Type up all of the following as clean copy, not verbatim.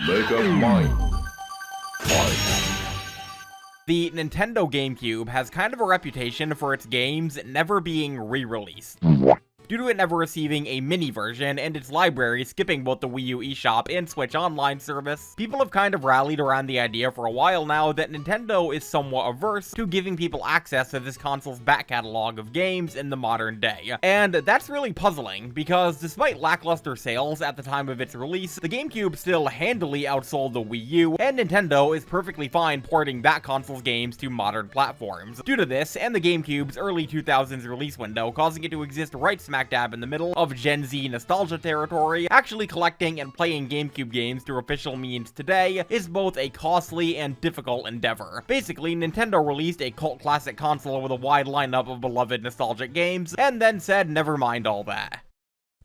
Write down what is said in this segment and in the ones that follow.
Make up mine. Fight. The Nintendo GameCube has kind of a reputation for its games never being re-released, due to it never receiving a mini version and its library skipping both the Wii U eShop and Switch Online service. People have kind of rallied around the idea for a while now that Nintendo is somewhat averse to giving people access to this console's back catalog of games in the modern day. And that's really puzzling, because despite lackluster sales at the time of its release, the GameCube still handily outsold the Wii U, and Nintendo is perfectly fine porting that console's games to modern platforms. Due to this, and the GameCube's early 2000s release window causing it to exist right smack dab in the middle of Gen Z nostalgia territory, actually collecting and playing GameCube games through official means today is both a costly and difficult endeavor. Basically, Nintendo released a cult classic console with a wide lineup of beloved nostalgic games, and then said never mind all that.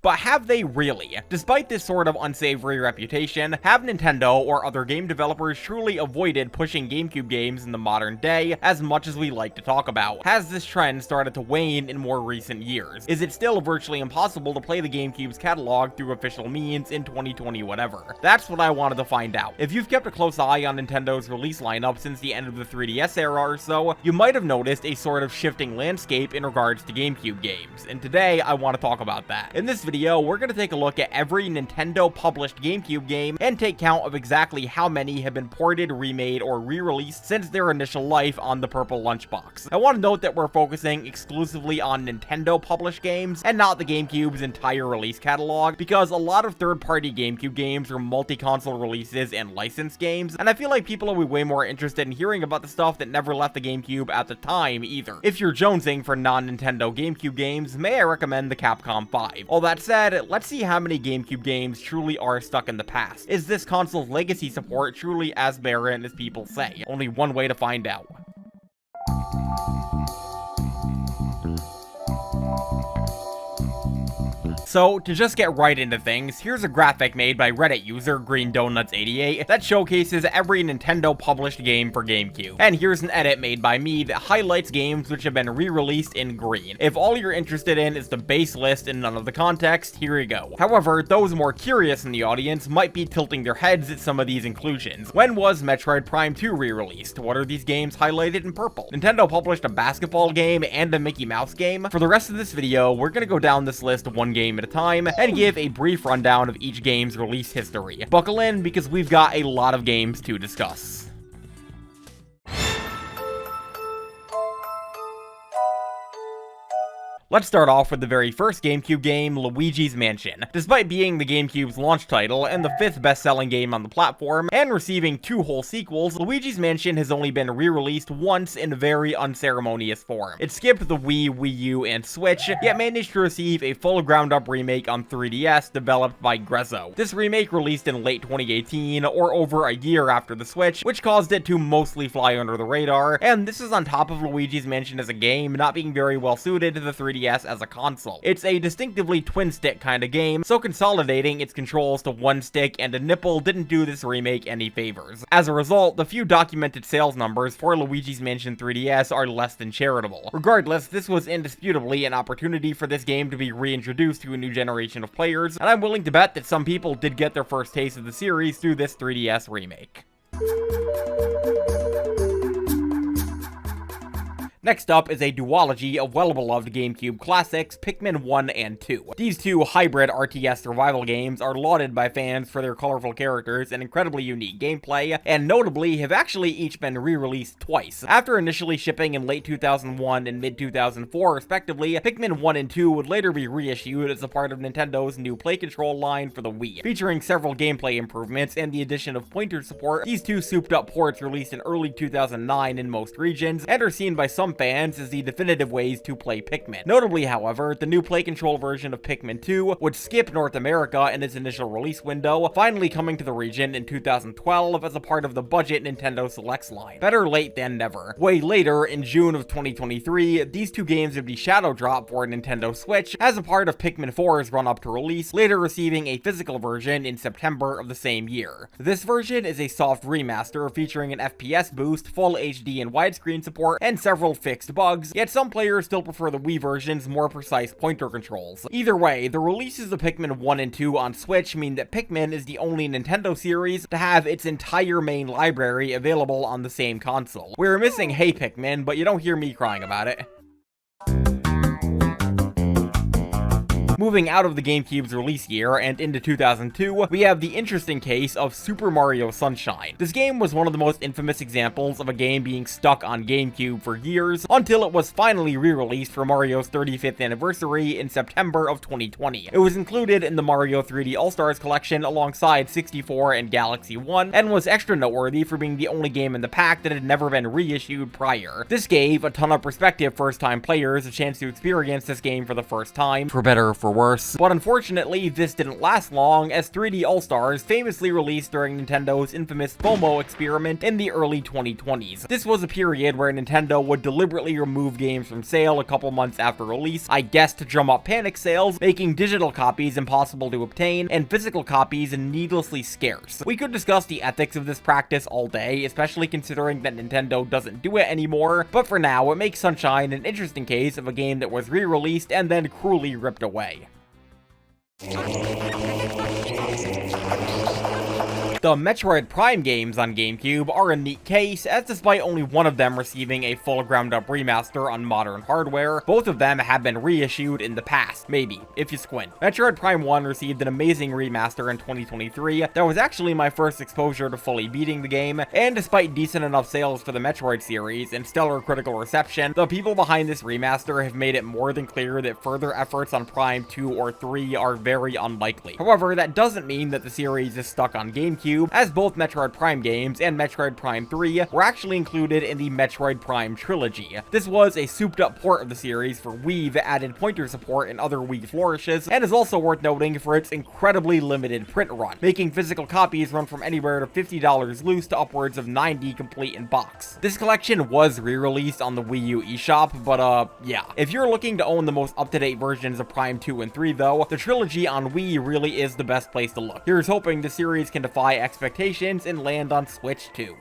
But have they really? Despite this sort of unsavory reputation, have Nintendo or other game developers truly avoided pushing GameCube games in the modern day as much as we like to talk about? Has this trend started to wane in more recent years? Is it still virtually impossible to play the GameCube's catalog through official means in 2020 whatever? That's what I wanted to find out. If you've kept a close eye on Nintendo's release lineup since the end of the 3DS era or so, you might have noticed a sort of shifting landscape in regards to GameCube games, and today I want to talk about that. In this video, we're going to take a look at every Nintendo-published GameCube game and take count of exactly how many have been ported, remade, or re-released since their initial life on the purple lunchbox. I want to note that we're focusing exclusively on Nintendo-published games and not the GameCube's entire release catalog, because a lot of third-party GameCube games are multi-console releases and licensed games, and I feel like people will be way more interested in hearing about the stuff that never left the GameCube at the time either. If you're jonesing for non-Nintendo GameCube games, may I recommend the Capcom 5. All that said, let's see how many GameCube games truly are stuck in the past. Is this console's legacy support truly as barren as people say? Only one way to find out. So, to just get right into things, here's a graphic made by Reddit user GreenDonuts88 that showcases every Nintendo-published game for GameCube. And here's an edit made by me that highlights games which have been re-released in green. If all you're interested in is the base list and none of the context, here you go. However, those more curious in the audience might be tilting their heads at some of these inclusions. When was Metroid Prime 2 re-released? What are these games highlighted in purple? Nintendo published a basketball game and a Mickey Mouse game? For the rest of this video, we're gonna go down this list one game at a time and give a brief rundown of each game's release history. Buckle in, because we've got a lot of games to discuss. Let's start off with the very first GameCube game, Luigi's Mansion. Despite being the GameCube's launch title and the 5th best-selling game on the platform, and receiving 2 whole sequels, Luigi's Mansion has only been re-released once in very unceremonious form. It skipped the Wii, Wii U, and Switch, yet managed to receive a full ground-up remake on 3DS developed by Grezzo. This remake released in late 2018, or over a year after the Switch, which caused it to mostly fly under the radar, and this is on top of Luigi's Mansion as a game not being very well suited to the 3DS as a console. It's a distinctively twin-stick kind of game, so consolidating its controls to one stick and a nipple didn't do this remake any favors. As a result, the few documented sales numbers for Luigi's Mansion 3DS are less than charitable. Regardless, this was indisputably an opportunity for this game to be reintroduced to a new generation of players, and I'm willing to bet that some people did get their first taste of the series through this 3DS remake. Next up is a duology of well-beloved GameCube classics, Pikmin 1 and 2. These two hybrid RTS survival games are lauded by fans for their colorful characters and incredibly unique gameplay, and notably have actually each been re-released twice. After initially shipping in late 2001 and mid-2004 respectively, Pikmin 1 and 2 would later be reissued as a part of Nintendo's new Play Control line for the Wii. Featuring several gameplay improvements and the addition of pointer support, these two souped-up ports released in early 2009 in most regions, and are seen by some fans as the definitive ways to play Pikmin. Notably, however, the new Play Control version of Pikmin 2 would skip North America in its initial release window, finally coming to the region in 2012 as a part of the budget Nintendo Selects line. Better late than never. Way later, in June of 2023, these two games would be shadow dropped for Nintendo Switch as a part of Pikmin 4's run-up to release, later receiving a physical version in September of the same year. This version is a soft remaster featuring an FPS boost, full HD and widescreen support, and several fixed bugs, yet some players still prefer the Wii version's more precise pointer controls. Either way, the releases of Pikmin 1 and 2 on Switch mean that Pikmin is the only Nintendo series to have its entire main library available on the same console. We're missing Hey Pikmin, but you don't hear me crying about it. Moving out of the GameCube's release year and into 2002, we have the interesting case of Super Mario Sunshine. This game was one of the most infamous examples of a game being stuck on GameCube for years, until it was finally re-released for Mario's 35th anniversary in September of 2020. It was included in the Mario 3D All-Stars collection alongside 64 and Galaxy 1, and was extra noteworthy for being the only game in the pack that had never been reissued prior. This gave a ton of prospective first-time players a chance to experience this game for the first time, for better or for worse. But unfortunately, this didn't last long, as 3D All-Stars famously released during Nintendo's infamous FOMO experiment in the early 2020s. This was a period where Nintendo would deliberately remove games from sale a couple months after release, I guess to drum up panic sales, making digital copies impossible to obtain, and physical copies needlessly scarce. We could discuss the ethics of this practice all day, especially considering that Nintendo doesn't do it anymore, but for now, it makes Sunshine an interesting case of a game that was re-released and then cruelly ripped away. The Metroid Prime games on GameCube are a neat case, as despite only one of them receiving a full ground-up remaster on modern hardware, both of them have been reissued in the past, maybe, if you squint. Metroid Prime 1 received an amazing remaster in 2023 that was actually my first exposure to fully beating the game, and despite decent enough sales for the Metroid series and stellar critical reception, the people behind this remaster have made it more than clear that further efforts on Prime 2 or 3 are very unlikely. However, that doesn't mean that the series is stuck on GameCube, as both Metroid Prime games and Metroid Prime 3 were actually included in the Metroid Prime trilogy. This was a souped-up port of the series for Wii that added pointer support and other Wii flourishes, and is also worth noting for its incredibly limited print run, making physical copies run from anywhere to $50 loose to upwards of $90 complete in box. This collection was re-released on the Wii U eShop, but yeah. If you're looking to own the most up-to-date versions of Prime 2 and 3 though, the trilogy on Wii really is the best place to look. Here's hoping the series can defy expectations and land on Switch too.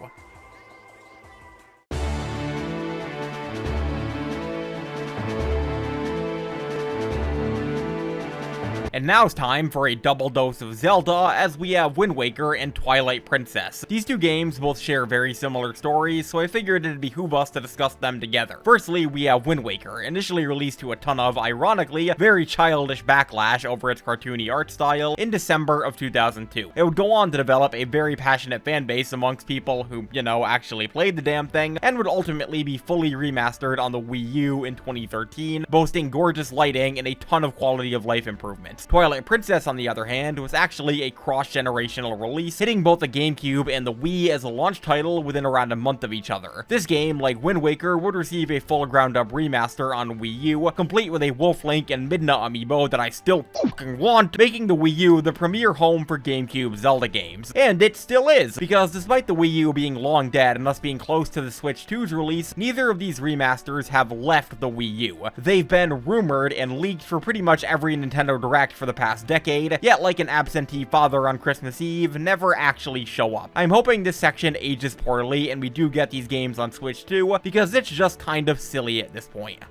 And now it's time for a double dose of Zelda, as we have Wind Waker and Twilight Princess. These two games both share very similar stories, so I figured it'd behoove us to discuss them together. Firstly, we have Wind Waker, initially released to a ton of, ironically, very childish backlash over its cartoony art style in December of 2002. It would go on to develop a very passionate fanbase amongst people who, you know, actually played the damn thing, and would ultimately be fully remastered on the Wii U in 2013, boasting gorgeous lighting and a ton of quality of life improvements. Twilight Princess, on the other hand, was actually a cross-generational release, hitting both the GameCube and the Wii as a launch title within around a month of each other. This game, like Wind Waker, would receive a full ground-up remaster on Wii U, complete with a Wolf Link and Midna amiibo that I still fucking want, making the Wii U the premier home for GameCube Zelda games. And it still is, because despite the Wii U being long dead and us being close to the Switch 2's release, neither of these remasters have left the Wii U. They've been rumored and leaked for pretty much every Nintendo Direct for the past decade, yet like an absentee father on Christmas Eve, never actually show up. I'm hoping this section ages poorly and we do get these games on Switch 2, because it's just kind of silly at this point.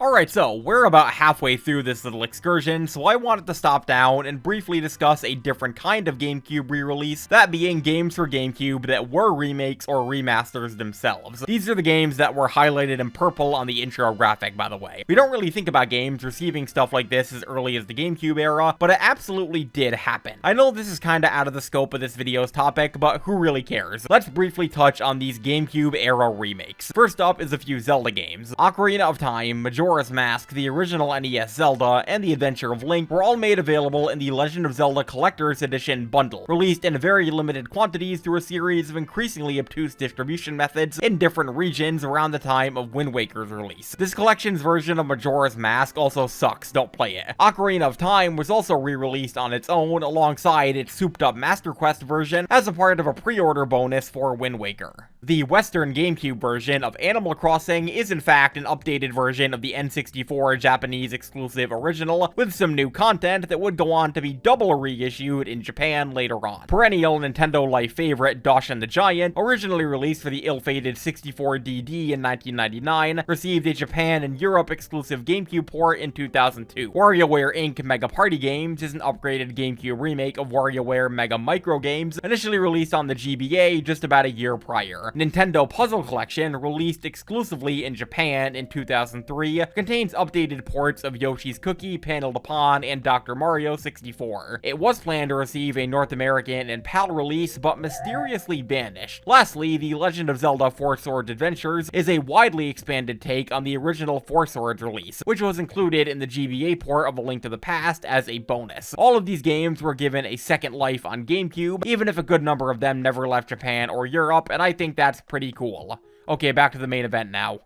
Alright, so we're about halfway through this little excursion, so I wanted to stop down and briefly discuss a different kind of GameCube re-release, that being games for GameCube that were remakes or remasters themselves. These are the games that were highlighted in purple on the intro graphic, by the way. We don't really think about games receiving stuff like this as early as the GameCube era, but it absolutely did happen. I know this is kinda out of the scope of this video's topic, but who really cares? Let's briefly touch on these GameCube era remakes. First up is a few Zelda games. Ocarina of Time, Majora's Mask, the original NES Zelda, and The Adventure of Link were all made available in the Legend of Zelda Collector's Edition bundle, released in very limited quantities through a series of increasingly obtuse distribution methods in different regions around the time of Wind Waker's release. This collection's version of Majora's Mask also sucks, don't play it. Ocarina of Time was also re-released on its own alongside its souped-up Master Quest version as a part of a pre-order bonus for Wind Waker. The Western GameCube version of Animal Crossing is in fact an updated version of the N64 Japanese exclusive original, with some new content that would go on to be double reissued in Japan later on. Perennial Nintendo life favorite Doshin the Giant, originally released for the ill-fated 64DD in 1999, received a Japan and Europe exclusive GameCube port in 2002. WarioWare Inc. Mega Party Games is an upgraded GameCube remake of WarioWare Mega Micro Games, initially released on the GBA just about a year prior. Nintendo Puzzle Collection, released exclusively in Japan in 2003, contains updated ports of Yoshi's Cookie, Panel Upon, and Dr. Mario 64. It was planned to receive a North American and PAL release, but mysteriously vanished. Lastly, The Legend of Zelda Four Swords Adventures is a widely expanded take on the original Four Swords release, which was included in the GBA port of A Link to the Past as a bonus. All of these games were given a second life on GameCube, even if a good number of them never left Japan or Europe, and I think that's pretty cool. Okay, back to the main event now.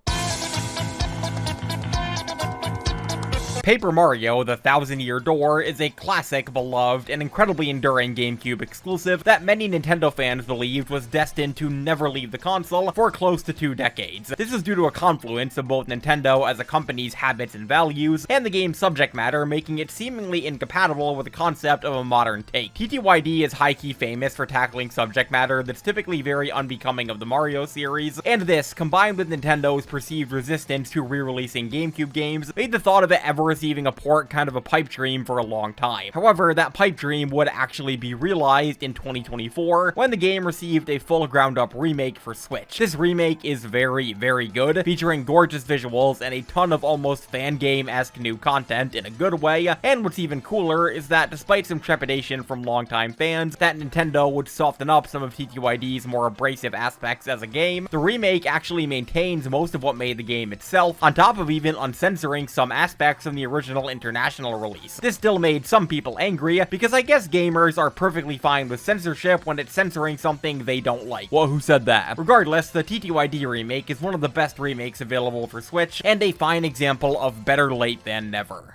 Paper Mario: The Thousand-Year Door is a classic, beloved, and incredibly enduring GameCube exclusive that many Nintendo fans believed was destined to never leave the console for close to 2 decades. This is due to a confluence of both Nintendo as a company's habits and values, and the game's subject matter making it seemingly incompatible with the concept of a modern take. TTYD is high-key famous for tackling subject matter that's typically very unbecoming of the Mario series, and this, combined with Nintendo's perceived resistance to re-releasing GameCube games, made the thought of it ever receiving a port kind of a pipe dream for a long time. However, that pipe dream would actually be realized in 2024 when the game received a full ground-up remake for Switch. This remake is very, very good, featuring gorgeous visuals and a ton of almost fan-game-esque new content in a good way, and what's even cooler is that despite some trepidation from longtime fans that Nintendo would soften up some of TTYD's more abrasive aspects as a game, the remake actually maintains most of what made the game itself, on top of even uncensoring some aspects of the original international release. This still made some people angry, because I guess gamers are perfectly fine with censorship when it's censoring something they don't like. Well, who said that? Regardless, the TTYD remake is one of the best remakes available for Switch, and a fine example of better late than never.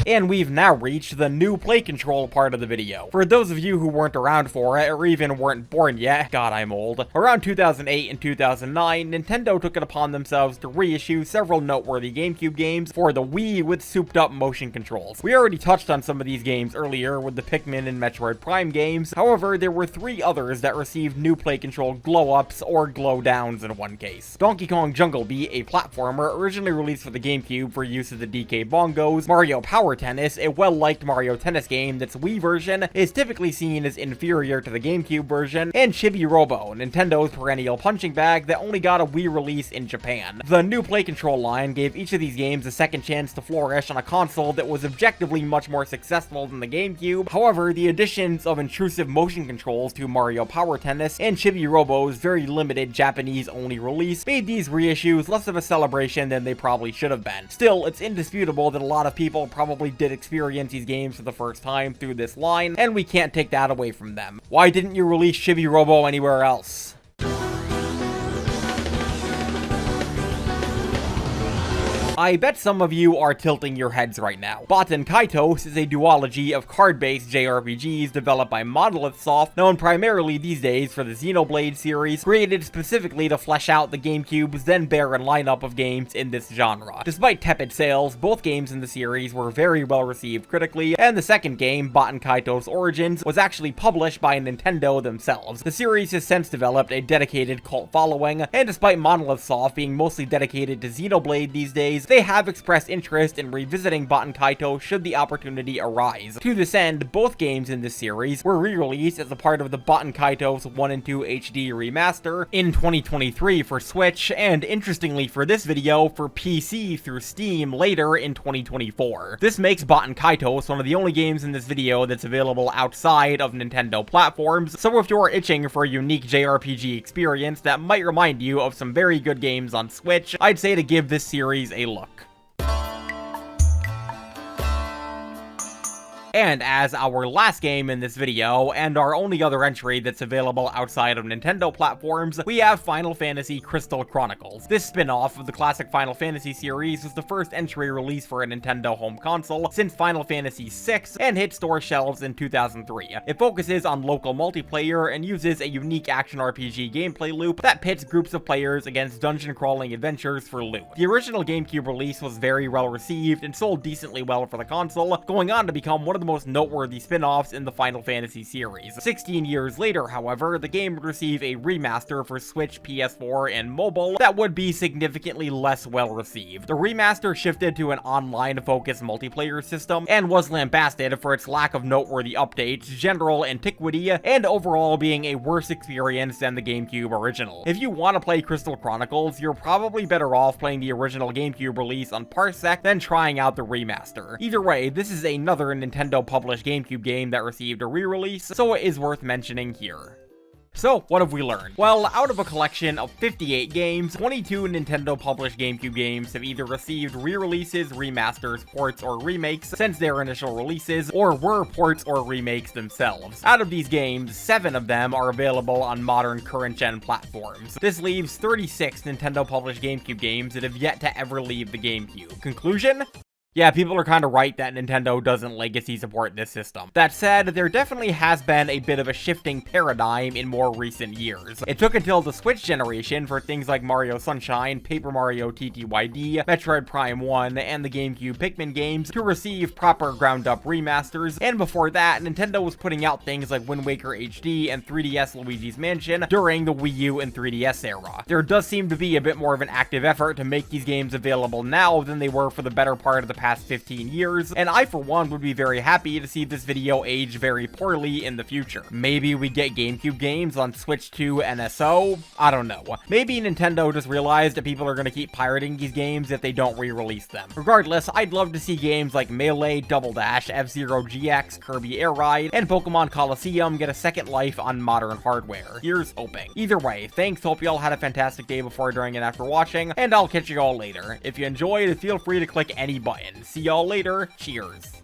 And we've now reached the new play control part of the video. For those of you who weren't around for it, or even weren't born yet, god I'm old, around 2008 and 2009, Nintendo took it upon themselves to reissue several noteworthy GameCube games for the Wii with souped up motion controls. We already touched on some of these games earlier with the Pikmin and Metroid Prime games, however there were 3 others that received new play control glow-ups or glow-downs in one case. Donkey Kong Jungle Beat, a platformer originally released for the GameCube for use of the DK bongos, Mario Power Tennis, a well-liked Mario Tennis game that's Wii version is typically seen as inferior to the GameCube version, and Chibi-Robo, Nintendo's perennial punching bag that only got a Wii release in Japan. The new play control line gave each of these games a second chance to flourish on a console that was objectively much more successful than the GameCube. However, the additions of intrusive motion controls to Mario Power Tennis and Chibi-Robo's very limited Japanese-only release made these reissues less of a celebration than they probably should have been. Still, it's indisputable that a lot of people probably did experience these games for the first time through this line, and we can't take that away from them. Why didn't you release Chibi-Robo anywhere else? I bet some of you are tilting your heads right now. Baten Kaitos is a duology of card-based JRPGs developed by Monolith Soft, known primarily these days for the Xenoblade series, created specifically to flesh out the GameCube's then barren lineup of games in this genre. Despite tepid sales, both games in the series were very well received critically, and the second game, Baten Kaitos Origins, was actually published by Nintendo themselves. The series has since developed a dedicated cult following, and despite Monolith Soft being mostly dedicated to Xenoblade these days, they have expressed interest in revisiting Baten Kaitos should the opportunity arise. To this end, both games in this series were re-released as a part of the Baten Kaitos 1 and 2 HD remaster in 2023 for Switch, and interestingly for this video, for PC through Steam later in 2024. This makes Baten Kaitos one of the only games in this video that's available outside of Nintendo platforms, so if you're itching for a unique JRPG experience that might remind you of some very good games on Switch, I'd say to give this series a look. And as our last game in this video, and our only other entry that's available outside of Nintendo platforms, we have Final Fantasy Crystal Chronicles. This spin-off of the classic Final Fantasy series was the first entry released for a Nintendo home console since Final Fantasy VI and hit store shelves in 2003. It focuses on local multiplayer and uses a unique action RPG gameplay loop that pits groups of players against dungeon crawling adventures for loot. The original GameCube release was very well received and sold decently well for the console, going on to become one of the most noteworthy spin-offs in the Final Fantasy series. 16 years later, however, the game would receive a remaster for Switch, PS4, and mobile that would be significantly less well received. The remaster shifted to an online-focused multiplayer system and was lambasted for its lack of noteworthy updates, general antiquity, and overall being a worse experience than the GameCube original. If you want to play Crystal Chronicles, you're probably better off playing the original GameCube release on Parsec than trying out the remaster. Either way, this is another Nintendo-published GameCube game that received a re-release, so it is worth mentioning here. So, what have we learned? Well, out of a collection of 58 games, 22 Nintendo-published GameCube games have either received re-releases, remasters, ports, or remakes since their initial releases, or were ports or remakes themselves. Out of these games, 7 of them are available on modern current-gen platforms. This leaves 36 Nintendo-published GameCube games that have yet to ever leave the GameCube. Conclusion? Yeah, people are kind of right that Nintendo doesn't legacy support this system. That said, there definitely has been a bit of a shifting paradigm in more recent years. It took until the Switch generation for things like Mario Sunshine, Paper Mario TTYD, Metroid Prime 1, and the GameCube Pikmin games to receive proper ground-up remasters, and before that, Nintendo was putting out things like Wind Waker HD and 3DS Luigi's Mansion during the Wii U and 3DS era. There does seem to be a bit more of an active effort to make these games available now than they were for the better part of the past 15 years, and I for one would be very happy to see this video age very poorly in the future. Maybe we get GameCube games on Switch 2 NSO? I don't know. Maybe Nintendo just realized that people are going to keep pirating these games if they don't re-release them. Regardless, I'd love to see games like Melee, Double Dash, F-Zero GX, Kirby Air Ride, and Pokemon Coliseum get a second life on modern hardware. Here's hoping. Either way, thanks, hope y'all had a fantastic day before, during, and after watching, and I'll catch you all later. If you enjoyed, feel free to click any button. See y'all later. Cheers.